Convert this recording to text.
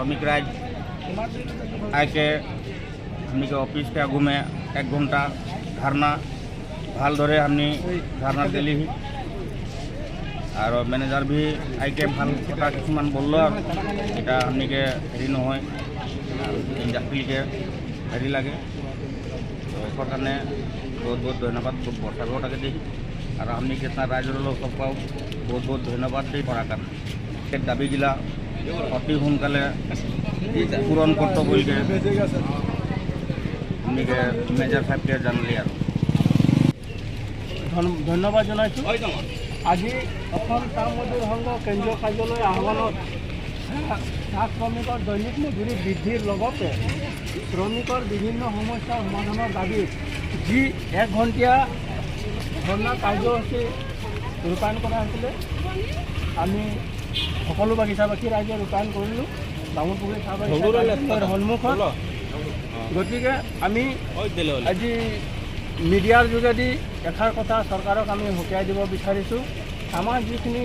श्रमिक राज आके हमनी के ऑफिस के आगू में 1 घंटा धरना भाल धरे हमनी धरना दिली और मैनेजर भी आके भाल कथा किसुमान बोल এটা हमनी के हेरी नहय इंडस्ट्री के हेरी लगे तो एकर कारणे बहुत बहुत धन्यवाद बर्षागटाके दी और हमनी के राइजर लोग सबको बहुत बहुत धन्यवाद दी पड़ा कारण दाबीगिला अति सोनकाले पूरण करते बोलके हमनी के मेजर साहेब के जानली और धन्यवाद जनाइছোঁ। আজি অসম চাহ মজুৰ সংঘ কেন্দ্ৰীয় কাৰ্যালয় আহ্বানত চাহ শ্ৰমিকৰ দৈনিক মজুৰি বৃদ্ধিৰ লগতে শ্ৰমিকৰ বিভিন্ন সমস্যা সমাধানৰ দাবীত যি 1 ঘণ্টীয়া ধৰ্ণা কাৰ্যসূচী ৰূপায়ণ কৰা হৈছিলে আমি সকলো বাগিচাবাসী ৰাইজে ৰূপায়ণ কৰিলোঁ বামুণপুখুৰী চাহ বাগিচাৰ সন্মুখত। গতিকে আমি আজি মিডিয়াৰ যোগেদি এষাৰ কথা চৰকাৰক আমি সকীয়াই দিব বিচাৰিছোঁ। আমাৰ যিখিনি